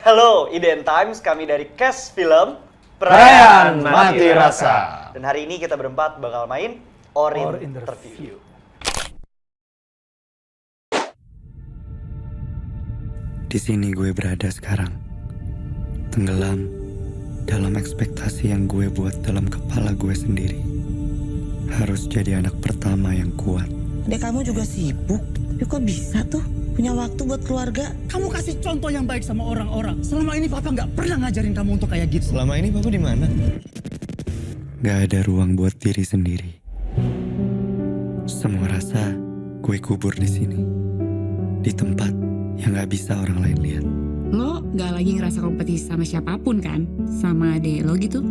Halo, IDN Times, kami dari Cast Film Perayaan Mati Rasa. Dan hari ini kita berempat bakal main Or Interview. Di sini gue berada sekarang, tenggelam dalam ekspektasi yang gue buat dalam kepala gue sendiri. Harus jadi anak pertama yang kuat. Dek, kamu juga sibuk, tapi kok bisa tuh punya waktu buat keluarga? Kamu kasih contoh yang baik sama orang-orang. Selama ini Papa nggak pernah ngajarin kamu untuk kayak gitu. Selama ini Papa di mana? Gak ada ruang buat diri sendiri. Semua rasa gue kubur di sini, di tempat yang gak bisa orang lain lihat. Lo gak lagi ngerasa kompetisi sama siapapun kan? Sama adek lo gitu?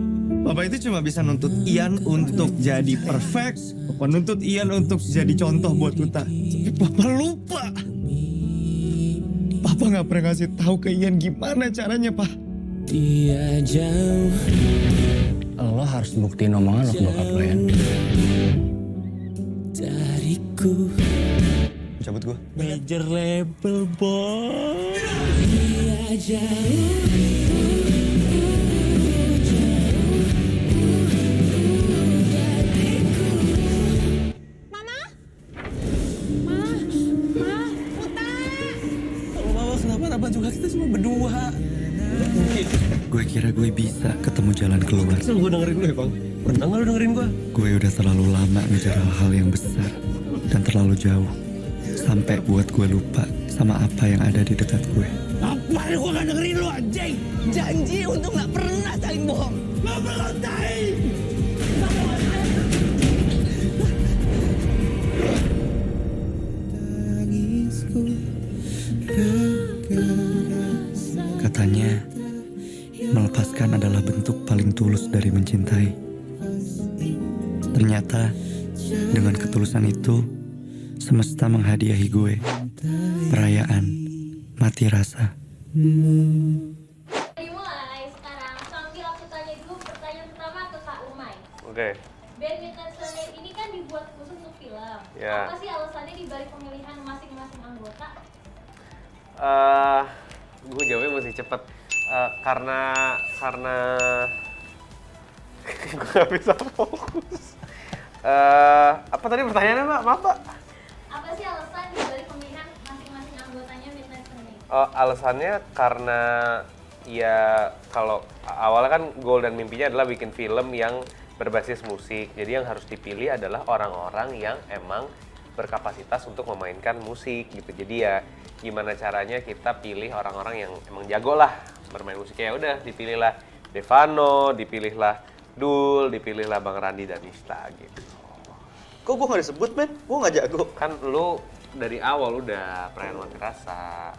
Papa itu cuma bisa nuntut Ian untuk jadi perfect. Papa nuntut Ian untuk jadi contoh buat Uta. Tapi Papa lupa. Papa gak pernah kasih tahu ke Ian gimana caranya, Pak. Dia jauh. Lo harus buktiin omongan lo ke bokap lo ya. Dariku. Cabut gua. Major label boy. Dia jauh. Kenapa juga kita cuma berdua? Gue kira gue bisa ketemu jalan keluar. Asal gue dengerin lu ya, Bang. Pernah gak lu dengerin gue? Gue udah terlalu lama ngejar hal-hal yang besar dan terlalu jauh, sampai buat gue lupa sama apa yang ada di dekat gue. Apaan gue gak dengerin lu, anjing? Janji untuk gak pernah saling bohong. Lo belum tahu. Katanya, melepaskan adalah bentuk paling tulus dari mencintai. Ternyata, dengan ketulusan itu, semesta menghadiahi gue perayaan mati rasa. Dimulai sekarang, sambil aku tanya dulu pertanyaan pertama ke Kak Umay. Oke. Band Midnight Sunday ini kan dibuat khusus untuk film. Ya. Apa sih alasannya dibalik pemilihan masing-masing anggota? Gue jawabnya masih cepet. Karena gue gak bisa fokus. Apa tadi pertanyaannya, Mbak? Maaf, Pak. Apa sih alasan dibalik pemilihan masing-masing anggotanya Midnight Sunday? Alasannya karena ya kalau awalnya kan goal dan mimpinya adalah bikin film yang berbasis musik. Jadi yang harus dipilih adalah orang-orang yang emang berkapasitas untuk memainkan musik gitu. Jadi ya gimana caranya kita pilih orang-orang yang emang jago lah bermain musik. Ya udah dipilihlah Devano, dipilihlah Dul, dipilihlah Bang Randi dan Nista gitu. Kok gue gak disebut, men? Gue gak jago. Kan lu dari awal udah perayaan mati rasa.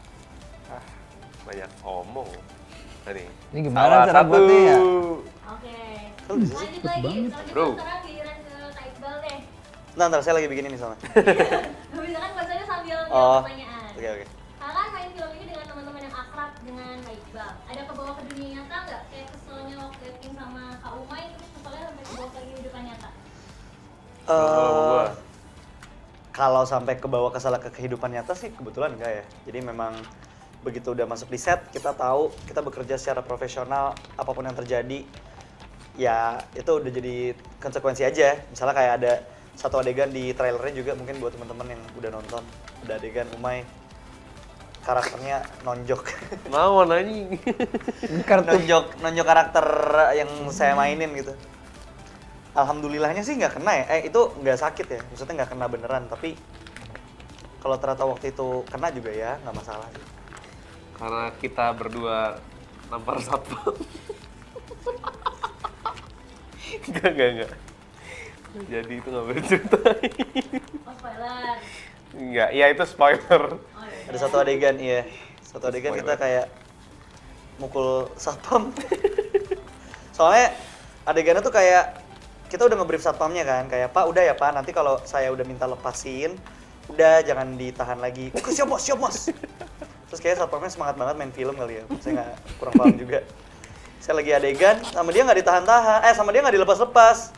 Banyak omong. Tadi. Ini gimana cara buatnya ya? Oke. Kalau bisa sih. Lanjut lagi, selanjutnya Bro. sekarang giliran ke Kak Iqbal deh. Ntar, saya lagi bikin ini soalnya. Bisa kan bahasanya sambil Oh. jawab pertanyaan. Oke. Kakak main film ini dengan teman-teman yang akrab dengan Kak Iqbal. Ada kebawa ke dunia nyata nggak? Kayak keselnya waktu acting sama Kak Umay, terus keselnya sampai kebawa ke kehidupan nyata. Gua. Kalau sampai ke bawah ke kehidupan nyata sih kebetulan enggak ya. Jadi memang begitu udah masuk di set, kita tahu kita bekerja secara profesional, apapun yang terjadi, ya itu udah jadi konsekuensi aja. Misalnya kayak ada satu adegan di trailernya juga, mungkin buat teman-teman yang udah nonton, ada adegan Umay karakternya nonjok. Mau anjing. nonjok karakter yang saya mainin gitu. Alhamdulillahnya sih nggak kena ya, itu nggak sakit ya, maksudnya nggak kena beneran, tapi kalau ternyata waktu itu kena juga ya nggak masalah sih. Karena kita berdua nampar satpam. Enggak. Jadi itu nggak boleh ceritain. Oh, spoiler. Enggak, iya itu spoiler. Oh, iya. Ada satu adegan, iya. Satu adegan kita kayak mukul satpam. Soalnya adegannya tuh kayak kita udah nge-brief satpamnya kan, kayak Pak udah ya Pak, nanti kalau saya udah minta lepasin, udah jangan ditahan lagi. Oke siap bos. Terus kayak satpamnya semangat banget main film kali ya, saya kurang paham juga. Saya lagi adegan, sama dia nggak ditahan-tahan, sama dia nggak dilepas-lepas.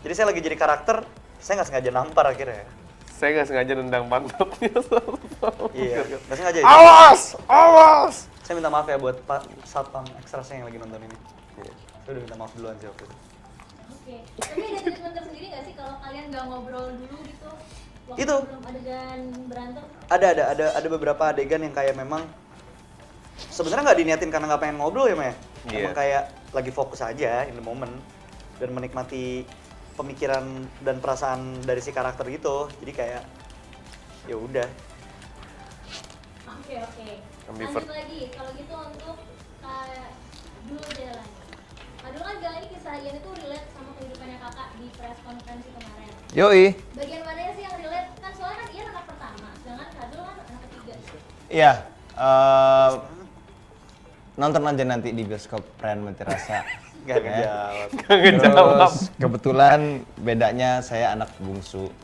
Jadi saya lagi jadi karakter, saya nggak sengaja nampar akhirnya. Saya nggak sengaja nendang pantatnya. Iya, nggak sengaja ya? Awas! Saya minta maaf ya buat Pak Satpam Ekstrasnya yang lagi nonton ini. Saya udah minta maaf duluan sih waktu itu. Oke. Tapi ada treatment tersendiri nggak sih kalau kalian nggak ngobrol dulu gitu? Waktu Itu. belum adegan berantem? Ada beberapa adegan yang kayak memang sebenarnya nggak diniatin karena nggak pengen ngobrol ya, Maya. Iya. Emang kayak lagi fokus aja in the moment dan menikmati pemikiran dan perasaan dari si karakter gitu. Jadi kayak ya udah. Oke. Ambivert. Lanjut lagi, kalau gitu untuk Dul Jalan. Dul kan bilang ini kisah Ian itu relate sama kehidupannya kakak di press konferensi kemarin. Yoi. Bagian mananya sih yang relate? Kan soalnya kan Ian anak pertama, sedangkan Dul kan anak ketiga. Iya. Nonton aja nanti di bioskop Pren Mentirasa. Gak ngejawab. Terus kebetulan bedanya saya anak bungsu.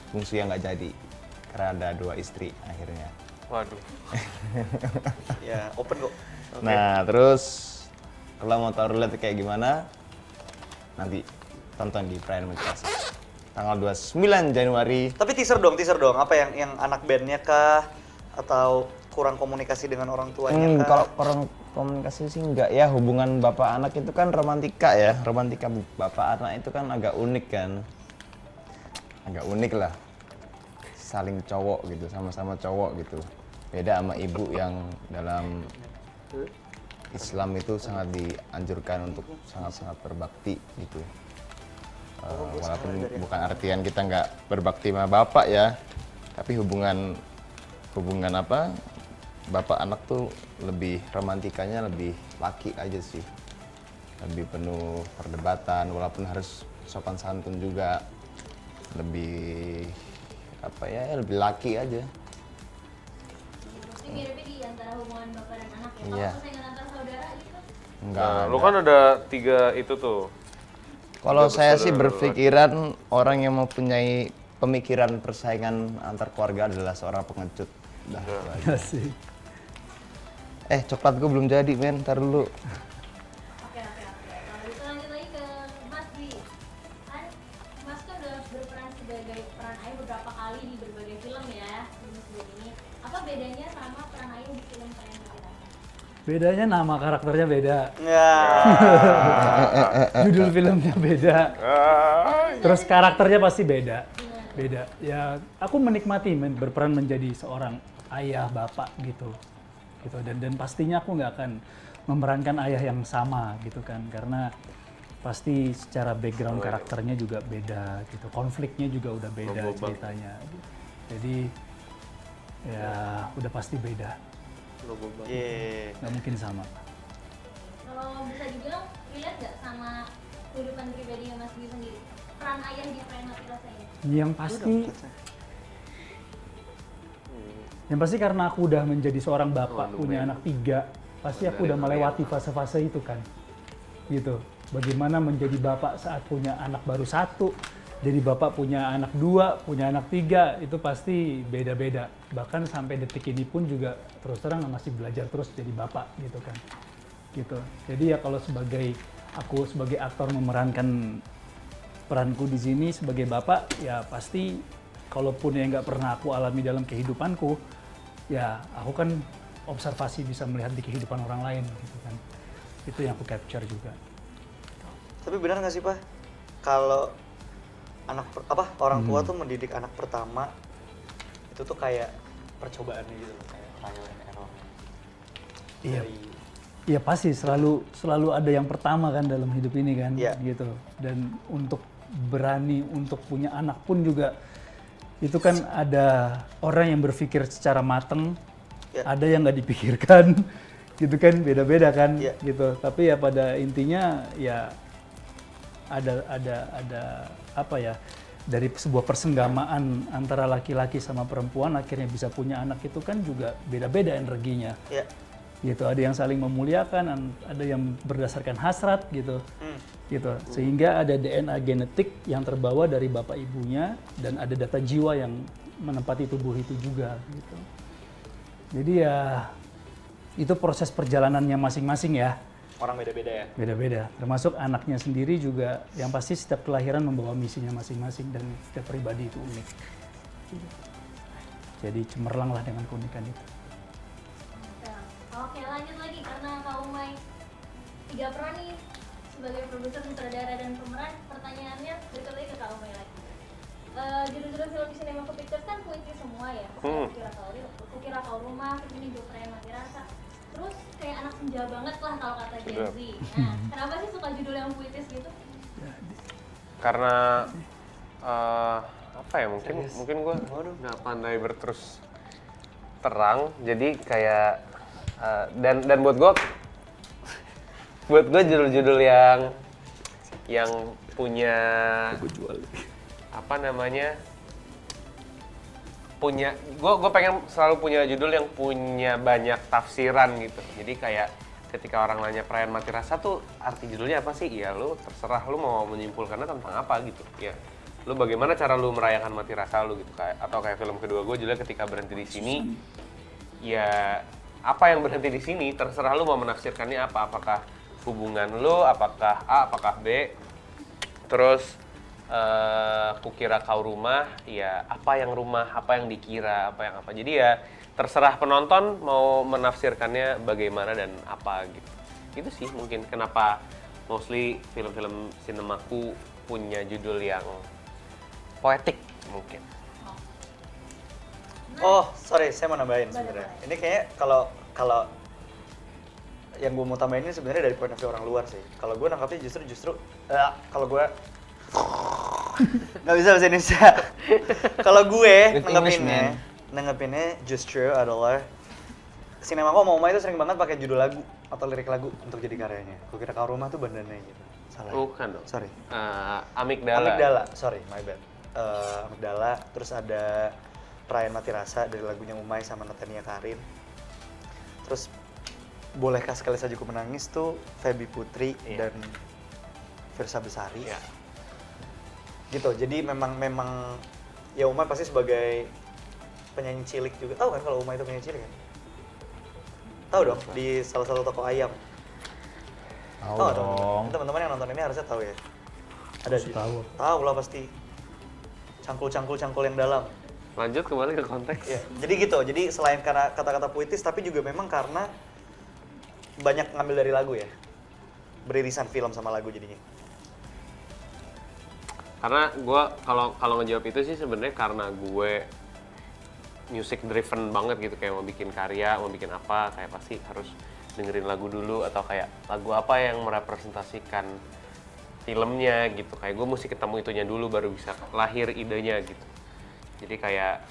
Bungsu yang nggak jadi. Karena ada 2 istri akhirnya. Waduh. Ya open kok. Nah, terus kalau mau tahu relate kayak gimana, nanti tonton di Pren Mentirasa. Tanggal 29 Januari. Tapi teaser dong. Apa yang anak bandnya kah? Atau kurang komunikasi dengan orang tuanya kah? Kalau orang komunikasi sih enggak ya, hubungan bapak anak itu kan romantika ya. Romantika bapak anak itu kan agak unik kan. Agak unik lah. Saling cowok gitu, sama-sama cowok gitu. Beda sama ibu yang dalam Islam itu sangat dianjurkan untuk sangat-sangat berbakti gitu. Walaupun bukan artian kita nggak berbakti sama bapak ya, tapi hubungan apa bapak anak tuh lebih romantikanya lebih laki aja sih, lebih penuh perdebatan walaupun harus sopan santun juga, lebih apa ya lebih laki aja. Pasti miripnya di antara hubungan bapak dan anak ya. Iya. Kalau persaingan antar saudara gitu. Enggak. Nah, lu kan ada 3 itu tuh. Kalau 3 saya sih bersaudara. berpikiran orang yang mempunyai pemikiran persaingan antar keluarga adalah seorang pengecut. Dah, itu aja. Asik. Coklat gue belum jadi men, ntar dulu. Oke. Kalau gitu lanjut lagi ke Mas Dwi. Kan Mas kan udah berperan sebagai peran ayah beberapa kali di berbagai film ya sebelum ini. Apa bedanya sama peran ayah di film Pren Mentirasa? Bedanya nama karakternya beda. Ya. Judul filmnya beda. Terus karakternya pasti beda. Ya, aku menikmati berperan menjadi seorang ayah, bapak gitu. Dan pastinya aku nggak akan memerankan ayah yang sama gitu kan, karena pasti secara background karakternya juga beda gitu, konfliknya juga udah beda ceritanya. Jadi ya udah pasti beda, nggak mungkin sama. Kalau bisa dibilang relate nggak sama kehidupan pribadinya Mas Dwi sendiri? Peran ayah di Pren Mentirasa ini? Yang pasti karena aku udah menjadi seorang bapak, punya anak 3, pasti aku udah melewati fase-fase itu kan. Gitu. Bagaimana menjadi bapak saat punya anak baru 1, jadi bapak punya anak 2, punya anak 3, itu pasti beda-beda. Bahkan sampai detik ini pun juga terus terang masih belajar terus jadi bapak gitu kan. Gitu. Jadi ya kalau aku sebagai aktor memerankan peranku di sini sebagai bapak, ya pasti kalaupun yang nggak pernah aku alami dalam kehidupanku, ya aku kan observasi bisa melihat di kehidupan orang lain gitu kan. Itu yang aku capture juga. Tapi benar nggak sih Pak, kalau orang tua tuh mendidik anak pertama itu tuh kayak percobaannya gitu, kayak trial and error. Iya. Iya pasti selalu ada yang pertama kan dalam hidup ini kan, gitu. Dan untuk berani untuk punya anak pun juga itu kan ada orang yang berpikir secara mateng, ada yang nggak dipikirkan, gitu kan, beda-beda kan, gitu. Tapi ya pada intinya ya ada apa ya, dari sebuah persenggamaan antara laki-laki sama perempuan akhirnya bisa punya anak itu kan juga beda-beda energinya. Gitu, ada yang saling memuliakan, ada yang berdasarkan hasrat gitu. Gitu. Sehingga ada DNA genetik yang terbawa dari bapak ibunya dan ada data jiwa yang menempati tubuh itu juga gitu. Jadi ya itu proses perjalanannya masing-masing ya. Orang beda-beda ya? Beda-beda, termasuk anaknya sendiri juga yang pasti setiap kelahiran membawa misinya masing-masing dan setiap pribadi itu unik. Jadi cemerlanglah dengan keunikan itu. nih, karena Kak Umay 3 peran nih sebagai produser, sutradara, dan pemeran. Pertanyaannya berikut lagi ke Kak Umay lagi. Judul-judul film di Cinemaku Pictures kan puitis semua ya. Kukira Kau Rumah, ini juga Perayaan Mati Rasa. Terus kayak anak senja banget lah kalau kata Gen Z. Nah, kenapa sih suka judul yang puitis gitu? Karena apa ya, mungkin gue nggak pandai berterus terang, jadi kayak dan buat gue judul-judul yang punya apa namanya, punya gue pengen selalu punya judul yang punya banyak tafsiran gitu. Jadi kayak ketika orang nanya Perayaan Mati Rasa tuh arti judulnya apa sih? Ya lu terserah lu mau menyimpulkannya tentang apa gitu. Ya lu bagaimana cara lu merayakan mati rasa lu gitu, kayak atau kayak film kedua gue judulnya Ketika Berhenti di Sini. Ya apa yang berhenti di sini terserah lu mau menafsirkannya apa, apakah hubungan lu, apakah A, apakah B. Terus Kukira Kau Rumah, ya apa yang rumah, apa yang dikira, apa yang apa. Jadi ya terserah penonton mau menafsirkannya bagaimana dan apa gitu. Itu sih mungkin kenapa mostly film-film Cinemaku punya judul yang poetik mungkin. Oh, sorry, saya mau nambahin sebenarnya. Ini kayaknya kalau yang gue mau tambahin ini sebenarnya dari point of view orang luar sih. Kalau gue nangkapnya justru kalau gue nggak bisa bahasa Indonesia. Kalau gue nanggapinnya justru adalah Cinemaku sama Uma itu sering banget pakai judul lagu atau lirik lagu untuk jadi karyanya. Kukira Kau Rumah tuh bandana gitu. Salah. Bukan dong. Sorry. Amigdala. Sorry, my bad. Amigdala, terus ada Perayaan Mati Rasa dari lagunya Umay sama Natania Karin. Terus Bolehkah Sekali Saja Ku Menangis tuh Feby Putri dan Firsa Besari. Gitu, jadi memang ya Umay pasti sebagai penyanyi cilik juga. Tahu kan kalau Umay itu penyanyi cilik kan? Tahu dong, di salah satu toko ayam. Tahu dong. Teman-teman yang nonton ini harusnya tahu ya. Ada sih. Tahu lah pasti. Cangkul yang dalam. Lanjut kembali ke konteks. Ya, jadi gitu. Jadi selain karena kata-kata puitis, tapi juga memang karena banyak ngambil dari lagu ya. Beririsan film sama lagu jadinya. Karena gue kalau ngejawab itu sih sebenarnya karena gue music driven banget gitu, kayak mau bikin karya, mau bikin apa, kayak pasti harus dengerin lagu dulu, atau kayak lagu apa yang merepresentasikan filmnya gitu. Kayak gue mesti ketemu itunya dulu baru bisa lahir idenya gitu. Jadi kayak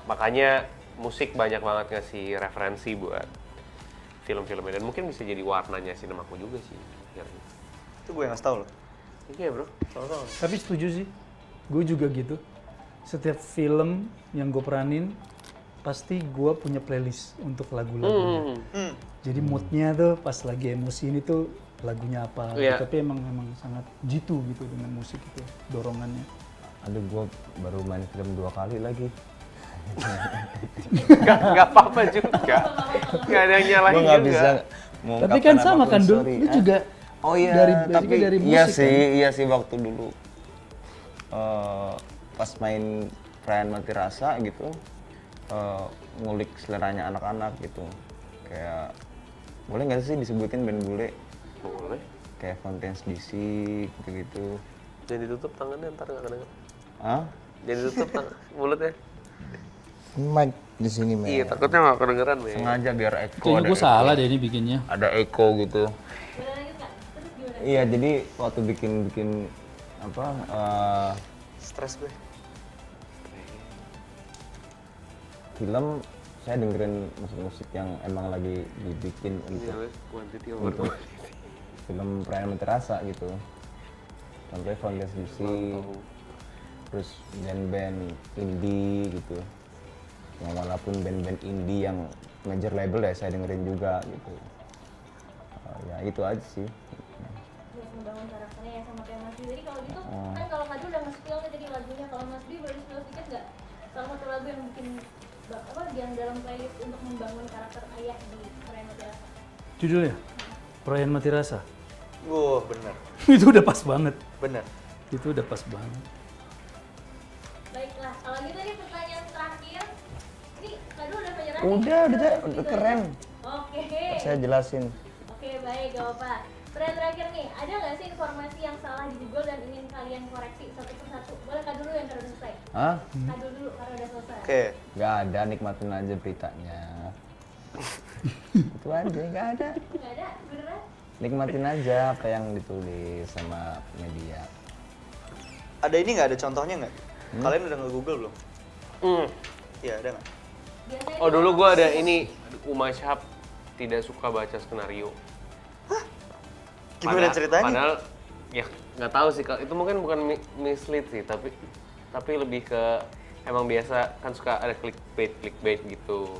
makanya musik banyak banget ngasih referensi buat film-filmnya, dan mungkin bisa jadi warnanya Cinemaku juga sih. Itu gue yang ngasih tau loh. Iya bro. Tapi setuju sih, gue juga gitu. Setiap film yang gue peranin, pasti gue punya playlist untuk lagu-lagunya. Jadi moodnya tuh pas lagi emosi ini tuh lagunya apa. Tapi emang sangat jitu gitu dengan musik itu, dorongannya. Aduh, gue baru main film 2 kali lagi. Gak apa-apa juga. Gak ada yang nyalahin juga. Bisa tapi kan sama kan Dul, lu juga tapi dari musik iya sih waktu dulu pas main Perayaan Mati Rasa gitu, ngulik seleranya anak-anak gitu. Kayak boleh nggak sih disebutin band bule? Boleh. Kayak Fontaine's DC gitu-gitu. Jangan ditutup tangannya, ntar nggak kedengeran. Hah? Jangan ditutup mulutnya. Mic di sini, men. Iya, takutnya nggak kedengeran, men. Sengaja biar echo. Kayaknya gue salah deh ini bikinnya. Ada echo gitu. Iya, jadi waktu bikin apa? Stres gue. Film saya dengerin musik-musik yang emang lagi dibikin untuk film Perayaan Mati Rasa gitu. Contohnya Fontaine's DC, terus band-band indie gitu. Yang walaupun band-band indie yang major label ya saya dengerin juga gitu. Ya itu aja sih. Buat membangun karakternya ya sama kayak Mas Dwi. Jadi kalau gitu kan kalau Kak Dwi udah nge-spill nih tadi lagunya, kalau Mas Dwi boleh spill sedikit nggak salah satu lagu yang bikin apa yang dalam playlist untuk membangun karakter ayah di Perayaan Mati Rasa? Judulnya Perayaan Mati Rasa. Bener. Itu udah pas banget. Bener. Itu udah pas banget. Baiklah, kalau gitu nih pertanyaan terakhir. Ini Kak Dwi udah menyerah. Udah keren. Oke. saya jelasin. Oke, baik, gak apa-apa. Pertanyaan terakhir nih, ada nggak sih informasi yang salah di Google dan ingin kalian koreksi satu persatu? Boleh Kak dulu yang udah selesai. Hah? Kak dulu karena udah selesai. Oke. Gak ada, nikmatin aja beritanya. Itu aja, gak ada. Nggak ada, beneran? Nikmatin aja apa yang ditulis sama media. Ada ini nggak, ada contohnya nggak? Kalian udah nge-google belum? Iya, ada nggak? Biasanya Oh dulu gue ada ini, Umay Syahab tidak suka baca skenario. Gimana ceritanya? Padahal ya nggak tahu sih, itu mungkin bukan mislead sih, tapi lebih ke emang biasa kan suka ada clickbait gitu.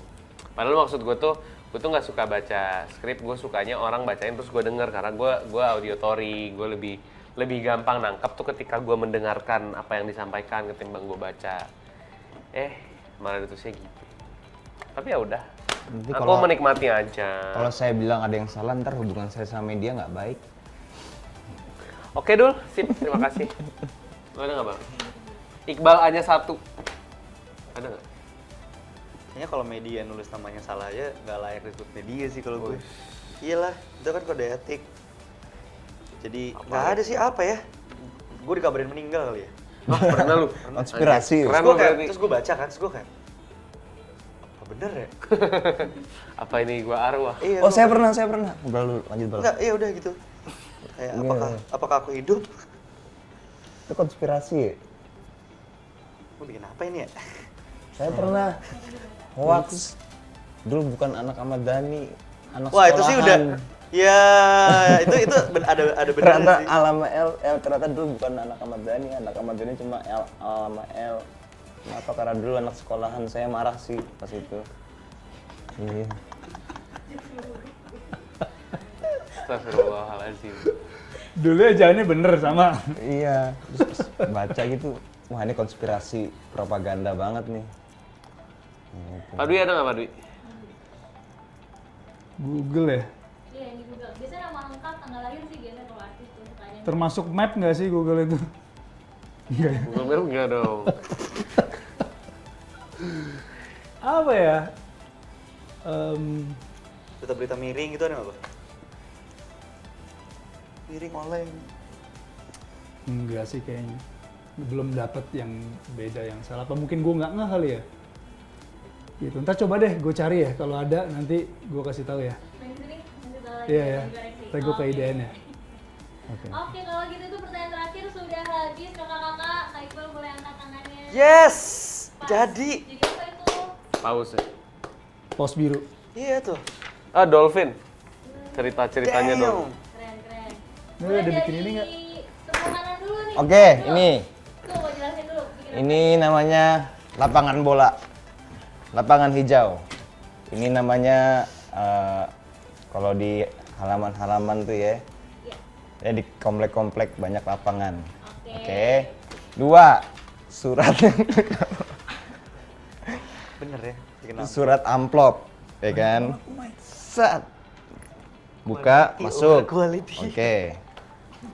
Padahal maksud gue tuh nggak suka baca skrip, gue sukanya orang bacain terus gue denger karena gue auditory, gue lebih gampang nangkap tuh ketika gue mendengarkan apa yang disampaikan ketimbang gue baca. Malah ditusnya gitu. Tapi ya udah, aku menikmati aja. Kalau saya bilang ada yang salah, ntar hubungan saya sama media nggak baik. Oke Dul, sip, terima kasih. Lo ada nggak Bang? Iqbal hanya satu. Ada nggak? Kayaknya kalau media nulis namanya salah aja nggak layak disebut media sih kalau gue. Iyalah, itu kan kode etik. Jadi nggak ada sih apa ya? Gue dikabarin meninggal kali ya. Pernah lu? Konspirasi. Terus gue baca kan, terus gue kayak apa bener ya? Apa ini gua arwah? Iya, Oh saya pernah. Ngobrol dulu, lanjut bro. Enggak, iya udah gitu. Kayak apakah aku hidup? Itu konspirasi ya? Gue bikin apa ini ya? Saya pernah hoax. Dulu bukan anak Ahmad Dhani, anak Wah sekolahan. itu sih udah, ya itu ada bener Ternyata sih. Alama L, ternyata dulu bukan anak Ahmad Dhani cuma L, Alama L. Kenapa? Karena dulu anak sekolahan, saya marah sih pas itu. Iya. Astagfirullahaladzim. Dulu ajaannya bener sama. Iya, terus pas baca gitu, wah ini konspirasi propaganda banget nih. Pak Dwi ada nggak Pak Dwi? Google ya? Iya, yang di Google. Biasanya nama lengkap, tanggal lahir sih biasanya kalau artis tuh sukanya. Termasuk map nggak sih Google itu? Enggak ya? Google Map nggak dong. Apa ya? Berita-berita miring gitu ada nggak, Pak? Miring oleng. Enggak sih kayaknya. Belum dapet yang beda yang salah. Apa mungkin gue nggak kali ya? Gitu. Ntar coba deh gue cari ya. Kalau ada nanti gue kasih tahu ya. Iya ya. Ntar gue ke IDN ya. Oke, kalau gitu itu pertanyaan terakhir sudah habis. Kakak-kakak, Kak Iqbal boleh angkat tangannya. Yes! Jadi apa itu? Paus ya? Pos biru. Iya tuh. Ah, Dolphin. Cerita-ceritanya dong. Keren. Ini udah bikin ini nggak? Sebelah kanan dulu nih. Oke, ini. Tuh, mau jelasin dulu. Ini namanya lapangan bola. Lapangan hijau. Ini namanya kalau di halaman-halaman tuh ya. Ya di komplek-komplek banyak lapangan. Oke. 2. Surat. Bener ya. Surat amplop, ya kan? Set. Buka, masuk. Oke.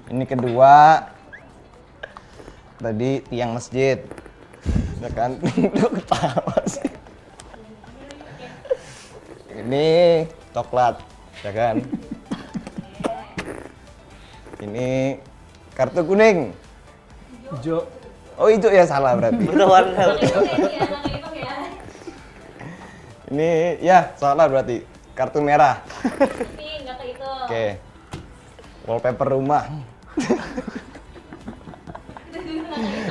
Ini kedua. Tadi tiang masjid. Ya kan? Lu ketawa sih. Ini coklat, ya kan? Ini kartu kuning. Hijau. Oh hijau ya, salah berarti. Berwarna. Ini ya salah berarti. Kartu merah. Nih, nggak kehitung. Oke. Wallpaper rumah.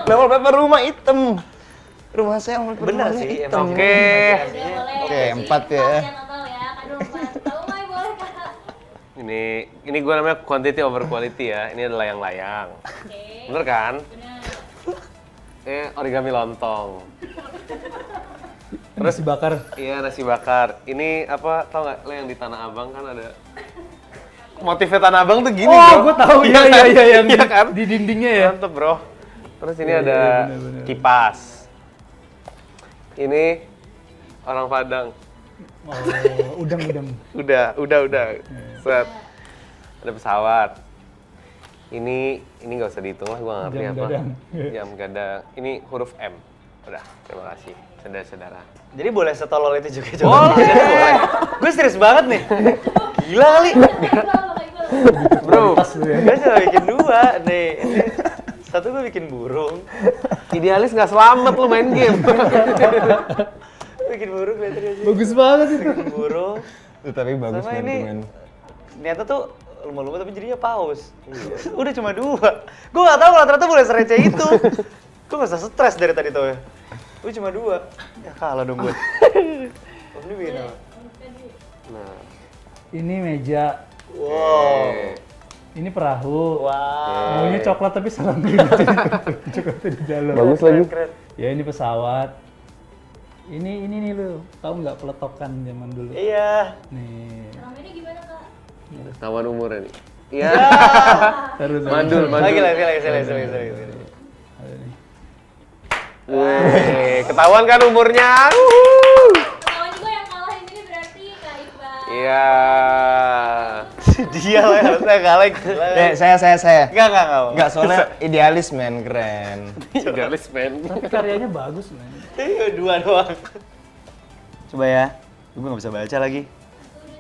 Wallpaper rumah hitam. Rumah saya wallpaper Bener rumahnya sih, hitam. emang. Oke. Oke, 4 ya. Total ya, Kak 4. Tahu Mai boleh Kakak? Ini gue namanya quantity over quality ya. Ini adalah layang-layang. Bener kan? Origami lontong. Terus bakar. Iya, nasi bakar. Ini apa, tau nggak lo yang di Tanah Abang kan ada motifnya Tanah Abang tuh gini, Oh, bro. gue tahu. Iya, kan? yang Iya kan? di dindingnya ya. Mantep, bro. Terus ini Iya, ada bener. kipas. Ini orang Padang. Oh, udang. Udah. Set. Ada pesawat. Ini nggak usah dihitung lah, gue nggak ngerti Jam apa. gadang. Jam gadang. Ini huruf M. Udah, terima kasih, saudara-saudara. Jadi boleh setolol itu juga coba. Boleh. Gue serius banget nih. Gila kali. Bro, Gue cuma bikin 2 nih. Ini satu gue bikin burung. idealis nggak selamat lu main game. Bikin burung kelihatannya aja. Bagus banget itu. Bikin burung. Itu tapi bagus Sama men ini men. ternyata tuh lumba-lumba tapi jadinya paus. Udah cuma 2. Gue nggak tahu kalau ternyata boleh sereceh itu. Gue nggak usah stres dari tadi tuh ya. Gue cuma 2. Ya kalah dong gue. Om ini bikin apa? Nah, Ini meja, Wow. ini perahu. Wow. Maunya coklat tapi salah milih. Coklatnya di dalam. bagus lagi. Keren. Ya ini pesawat. Ini nih lu, tahu nggak peletokan zaman dulu? Iya. Nih. Selama ini gimana kak? Kawan umurnya nih. Iya. Taruh Mandul, mandul. Lagi. Ada nih. Wih, ketahuan kan umurnya. Ketahuan juga yang kalah ini berarti Kak Iqbal. Iya. Dia lah yang harusnya kalah. Gila. Saya. Enggak. Enggak, soalnya idealis men, keren. Idealis men. Tapi karyanya bagus men. Iya, 2 doang. Coba ya. Gue nggak bisa baca lagi. 1, 2,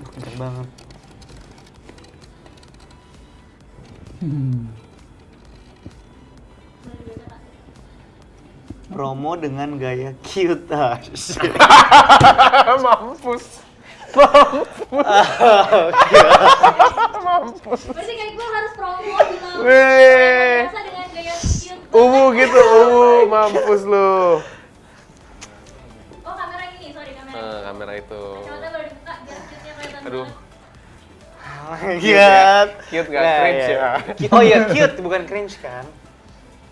3. Kenceng banget. Promo dengan gaya cute. Mampus. Berarti Kak Iqbal harus promo bilang Wih. biasa dengan gaya cute. Ungu gitu, mampus lu. Oh kamera ini, sorry kamera ini. Kamera itu. Kacamata baru dibuka biar cute-nya kelihatan Aduh. banget. Cute. Cute nggak cringe ya? Oh iya cute, bukan cringe kan?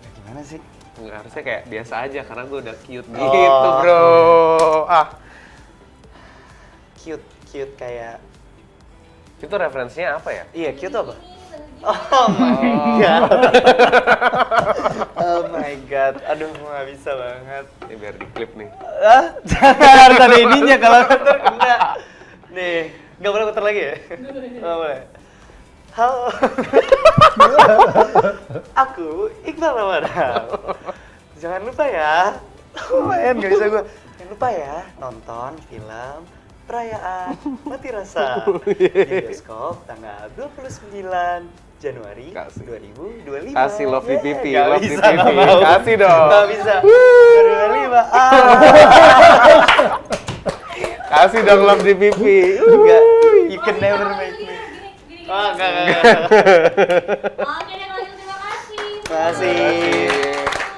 Ya, gimana sih? Nggak, harusnya kayak biasa aja karena gue udah cute Oh. gitu bro. Cute kayak. Itu referensinya apa ya? Iya cute apa? Ini, Oh my god. Oh my god. Aduh, gue nggak bisa banget. Ini biar di klip nih. Jangan ada ininya kalau puter kena. Nih, nggak boleh puter lagi ya? Nggak boleh. Halo. Aku Iqbal Ramadan. Jangan lupa ya. Lumayan nggak bisa gue. Jangan lupa ya nonton film Perayaan Mati Rasa di bioskop tanggal 29 Januari 2025. Kasih love di Yeah, pipi, nggak love di bisa, pipi. nggak mau. Kasih dong. Nggak bisa. 25. Kasih dong love di pipi. Enggak, you can never make me. Gini. Oh, enggak. Oke deh kalau gitu terima kasih. Terima kasih.